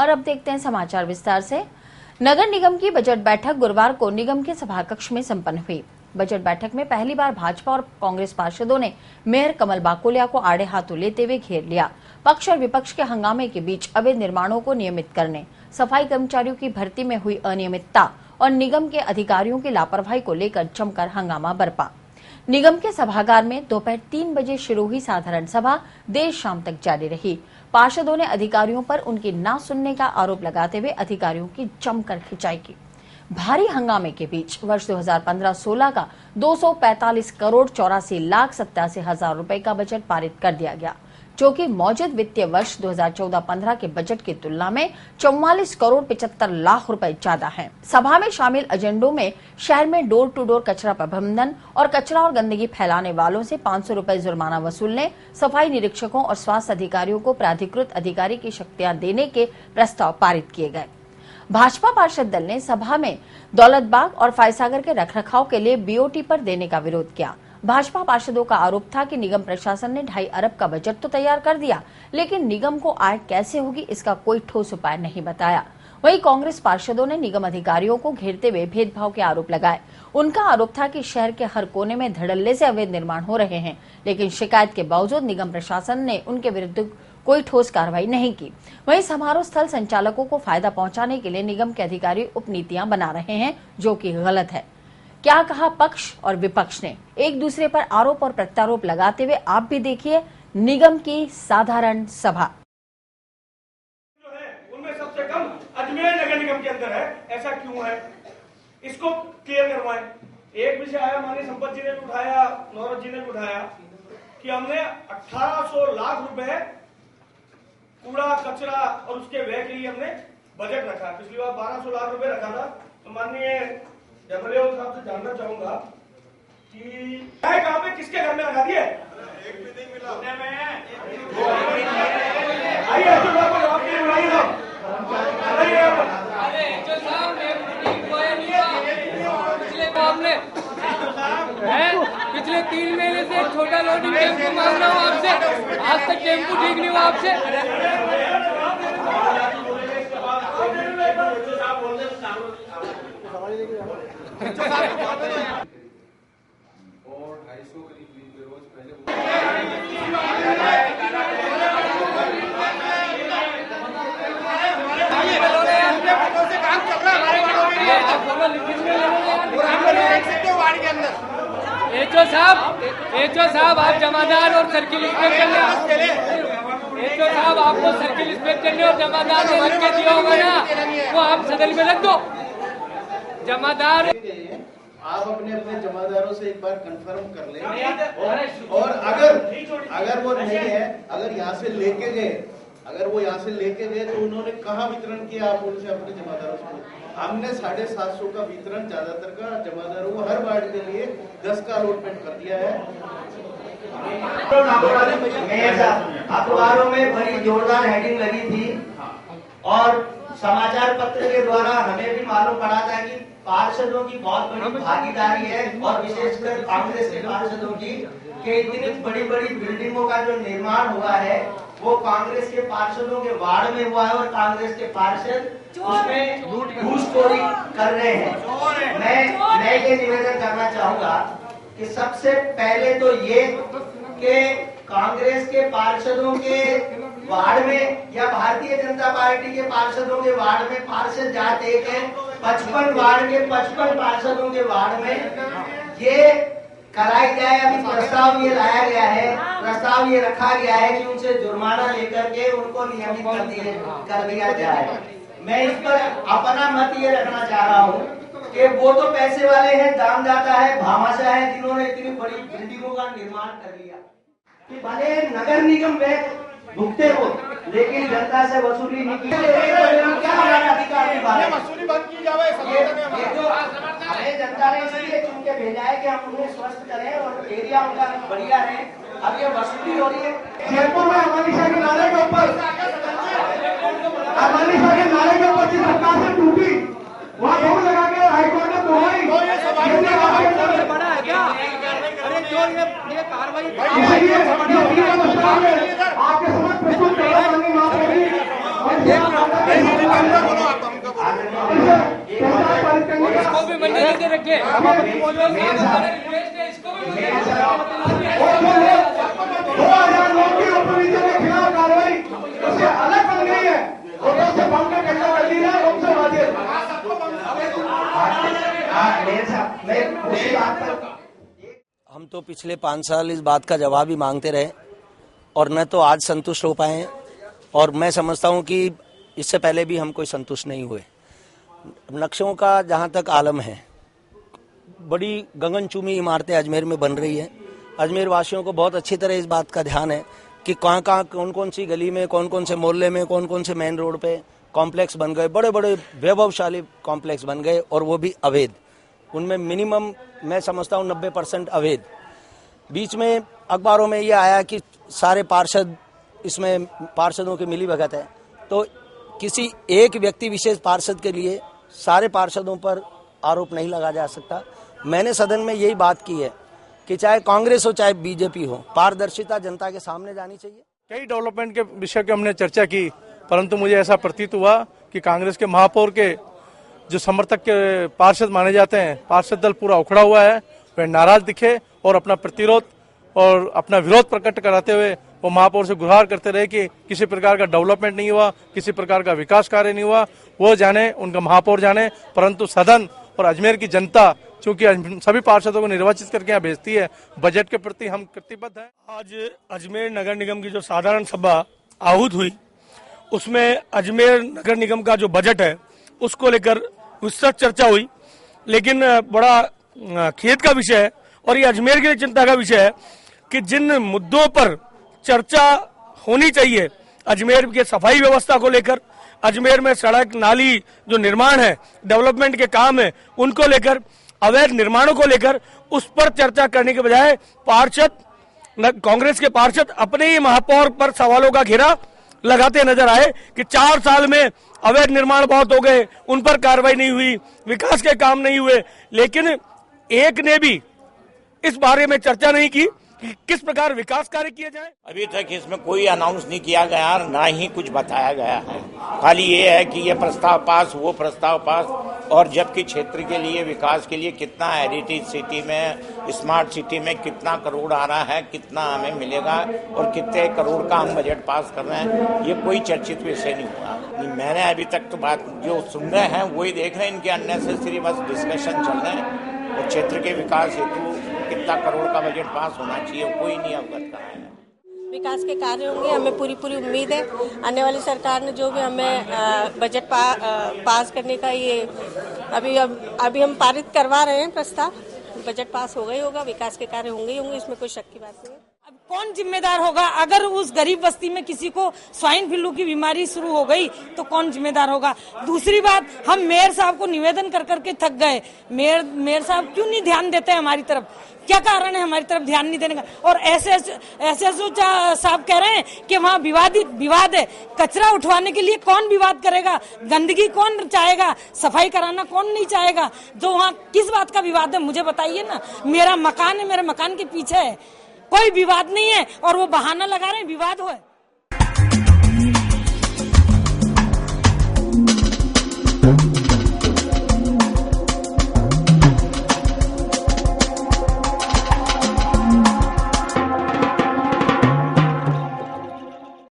और अब देखते हैं समाचार विस्तार से। नगर निगम की बजट बैठक गुरुवार को निगम के सभाकक्ष में संपन्न हुई। बजट बैठक में पहली बार भाजपा और कांग्रेस पार्षदों ने मेयर कमल बाकोलिया को आड़े हाथों लेते हुए घेर लिया। पक्ष और विपक्ष के हंगामे के बीच अवैध निर्माणों को नियमित करने, सफाई कर्मचारियों की भर्ती में हुई अनियमितता और निगम के अधिकारियों की लापरवाही को लेकर जमकर हंगामा बरपा। निगम के सभागार में दोपहर 3 बजे शुरू हुई साधारण सभा देर शाम तक जारी रही। पार्षदों ने अधिकारियों पर उनकी ना सुनने का आरोप लगाते हुए अधिकारियों की जमकर खिंचाई की। भारी हंगामे के बीच वर्ष 2015-16 का 245 करोड़ 84 लाख 87 हजार रुपए का बजट पारित कर दिया गया, जो कि मौजूद वित्तीय वर्ष 2014-15 के बजट की तुलना में 44 करोड़ 75 लाख रुपए ज्यादा है। सभा में शामिल एजेंडों में शहर में डोर टू डोर कचरा प्रबंधन और कचरा और गंदगी फैलाने वालों से 500 रुपए जुर्माना वसूलने, सफाई निरीक्षकों और स्वास्थ्य अधिकारियों को प्राधिकृत अधिकारी की शक्तियां देने के प्रस्ताव पारित किए गए। भाजपा पार्षद दल ने सभा में दौलतबाग और फायसागर के रखरखाव के लिए बीओटी पर देने का विरोध किया। भाजपा पार्षदों का आरोप था कि निगम प्रशासन ने 2.5 अरब का बजट तो तैयार कर दिया, लेकिन निगम को आय कैसे होगी इसका कोई ठोस उपाय नहीं बताया। वहीं कांग्रेस पार्षदों ने निगम अधिकारियों को घेरते हुए भेदभाव के आरोप लगाए। उनका आरोप था कि शहर के हर कोने में धड़ल्ले से अवैध निर्माण हो रहे हैं, लेकिन शिकायत के बावजूद निगम प्रशासन ने उनके विरुद्ध कोई ठोस कार्रवाई नहीं की। वहीं समारोह स्थल संचालकों को फायदा पहुंचाने के लिए निगम के अधिकारी उपनीतियां बना रहे हैं, जो कि गलत है। क्या कहा पक्ष और विपक्ष ने, एक दूसरे पर आरोप और प्रत्यारोप लगाते हुए आप भी देखिए निगम की साधारण सभा। जो है उनमें सबसे कम अजमेर नगर निगम के अंदर है, ऐसा क्यों है? इसको क्लियर करवाएं। एक विषय आया, माननीय संपत जी ने भी उठाया, नौरत जी ने भी उठाया कि हमने 1800 लाख रुपए कूड़ा कचरा और उसके व्यय के लिए हमने बजट रखा। पिछली बार 1200 लाख रुपए रखा था। तो माननीय एमएलए साहब से जानना चाहूंगा कि कहाँ पे किसके घर में लगा दिए? एक भी नहीं मिला। आइए तो जवाब नहीं बुलाइए साहब। पिछले 3 महीने से छोटा लोडिंग टेम्पो मांग रहा हूँ आपसे, आज तक टेम्पो ठीक नहीं हुआ आपसे। और 250 करीब रोज पहले काम चल रहा है। एचओ साहब आप जमादार और सर्किल इंस्पेक्टर ने, एचओ साहब आपको सर्किल इंस्पेक्टर ने और जमादार ने रख के दिया होगा ना, वो आप सदन में रख दो। जमादार आप अपने अपने जमादारों से एक बार कंफर्म कर लें और अगर वो नहीं है, अगर यहाँ से लेके गए, अगर वो यहाँ से लेके गए तो उन्होंने कहाँ वितरण किया, आप उनसे अपने जमादारों से। हमने 750 का वितरण ज्यादातर का जमादारों को हर वार्ड के लिए 10 का अलॉटमेंट कर दिया है। अखबारों में बड़ी जोरदार हेडिंग लगी थी और समाचार पत्र के द्वारा हमें भी मालूम पड़ा था कि पार्षदों की बहुत बड़ी भागीदारी है और विशेषकर कांग्रेस के पार्षदों की, कि इतनी बड़ी बड़ी बिल्डिंगों का जो निर्माण हुआ है वो कांग्रेस के पार्षदों के वार्ड में हुआ है और कांग्रेस के पार्षद उसमें घूसखोरी कर रहे हैं। मैं ये निवेदन करना चाहूंगा कि सबसे पहले तो ये कि कांग्रेस के पार्षदों के वार्ड में या भारतीय जनता पार्टी के पार्षदों के वार्ड में पार्षद जात एक है, 55 वार्ड के 55 पार्षदों के वार्ड में ये कराई जाए। अभी प्रस्ताव ये लाया गया है, प्रस्ताव ये रखा गया है कि उनसे जुर्माना लेकर के उनको नियमित कर दिया जाए। मैं इस पर अपना मत ये रखना चाह रहा हूँ कि वो तो पैसे वाले हैं, दामदाता है, भामाशाह है, जिन्होंने इतनी बड़ी बिल्डिंगों का निर्माण कर लिया कि भले नगर निगम में भुगते हो लेकिन जनता से वसूली नहीं की। क्या हमारा अधिकार वसूली बंद की जाए? ये जो हमें जनता ने इसलिए चुन के भेजा है कि हम उन्हें स्वस्थ करें और एरिया उनका बढ़िया है। अब ये वसूली हो रही है। जयपुर में अमानिशा के नारे के ऊपर जिस सरकार से टूटी वहाँ रोक लगा के हाईकोर्ट ने बोलाई बड़ा है क्या? अरे जो ये कार्रवाई आपके समझ प्रस्तुत इसको भी मंडली दे रखे, इसको भी 2009 की ओपोजिशन के खिलाफ कार्रवाई उससे अलग बन गई है और उससे बम का कब्जा कर लिया है उनसे वाजिब। हम तो पिछले 5 साल इस बात का जवाब ही मांगते रहे और न तो आज संतुष्ट हो पाए, और मैं समझता हूं कि इससे पहले भी हम कोई संतुष्ट नहीं हुए। नक्शों का जहां तक आलम है, बड़ी गगनचुंबी इमारतें अजमेर में बन रही है। अजमेर वासियों को बहुत अच्छी तरह इस बात का ध्यान है कि कहाँ कौन कौन सी गली में, कौन कौन से मोहल्ले में, कौन कौन से मेन रोड पे कॉम्प्लेक्स बन गए, बड़े बड़े वैभवशाली कॉम्प्लेक्स बन गए, और वो भी अवैध। उनमें मिनिमम मैं समझता हूँ 90% अवैध। बीच में अखबारों में ये आया कि सारे पार्षद, इसमें पार्षदों की मिली भगत है, तो किसी एक व्यक्ति विशेष पार्षद के लिए सारे पार्षदों पर आरोप नहीं लगा जा सकता। मैंने सदन में यही बात की है कि चाहे कांग्रेस हो चाहे बीजेपी हो, पारदर्शिता जनता के सामने जानी चाहिए। कई डेवलपमेंट के विषय की हमने चर्चा की, परंतु मुझे ऐसा प्रतीत हुआ कि कांग्रेस के महापौर के जो समर्थक के पार्षद माने जाते हैं, पार्षद दल पूरा उखड़ा हुआ है, वे नाराज दिखे और अपना प्रतिरोध और अपना विरोध प्रकट कराते हुए वो महापौर से गुहार करते रहे कि किसी प्रकार का डेवलपमेंट नहीं हुआ, किसी प्रकार का विकास कार्य नहीं हुआ। वो जाने, उनका महापौर जाने, परंतु सदन और अजमेर की जनता चूंकि सभी पार्षदों को निर्वाचित करके यहाँ भेजती है, बजट के प्रति हम प्रतिबद्ध हैं। आज अजमेर नगर निगम की जो साधारण सभा आहूत हुई, उसमें अजमेर नगर निगम का जो बजट है उसको लेकर विस्तृत चर्चा हुई, लेकिन बड़ा खेद का विषय है और ये अजमेर के लिए चिंता का विषय है कि जिन मुद्दों पर चर्चा होनी चाहिए, अजमेर के सफाई व्यवस्था को लेकर, अजमेर में सड़क नाली जो निर्माण है, डेवलपमेंट के काम है, उनको लेकर, अवैध निर्माणों को लेकर, उस पर चर्चा करने के बजाय पार्षद, कांग्रेस के पार्षद अपने ही महापौर पर सवालों का घेरा लगाते नजर आए कि 4 साल में अवैध निर्माण बहुत हो गए, उन पर कार्रवाई नहीं हुई, विकास के काम नहीं हुए, लेकिन एक ने भी इस बारे में चर्चा नहीं की कि किस प्रकार विकास कार्य किए जाए। अभी तक इसमें कोई अनाउंस नहीं किया गया, ना ही कुछ बताया गया है। खाली ये है कि ये प्रस्ताव पास, वो प्रस्ताव पास, और जबकि क्षेत्र के लिए, विकास के लिए कितना हेरिटेज सिटी में, स्मार्ट सिटी में कितना करोड़ आ रहा है, कितना हमें मिलेगा और कितने करोड़ का हम बजट पास कर रहे हैं, ये कोई चर्चित विषय नहीं हुआ। मैंने अभी तक तो बात जो सुन रहे हैं वही देख रहे हैं, इनके अननेसेसरी बस डिस्कशन चल रहे हैं, और क्षेत्र के विकास हेतु कितना करोड़ का बजट पास होना चाहिए कोई नहीं अवगत करा है। विकास के कार्य होंगे, हमें पूरी उम्मीद है। आने वाली सरकार ने जो भी हमें बजट पास करने का ये अभी हम पारित करवा रहे हैं प्रस्ताव, बजट पास होगा ही होगा, विकास के कार्य होंगे ही होंगे, इसमें कोई शक की बात नहीं है। अब कौन जिम्मेदार होगा? अगर उस गरीब बस्ती में किसी को स्वाइन फ्लू की बीमारी शुरू हो गई तो कौन जिम्मेदार होगा? दूसरी बात, हम मेयर साहब को निवेदन कर करके थक गए, मेयर साहब क्यों नहीं ध्यान देते हमारी तरफ? क्या कारण है हमारी तरफ ध्यान नहीं देने का? और एसएसओ साहब कह रहे हैं कि वहाँ विवाद है, कचरा उठवाने के लिए कौन विवाद करेगा? गंदगी कौन चाहेगा? सफाई कराना कौन नहीं चाहेगा? जो वहाँ किस बात का विवाद है मुझे बताइए ना। मेरा मकान है, मेरे मकान के पीछे है, कोई विवाद नहीं है और वो बहाना लगा रहे हैं विवाद हो है।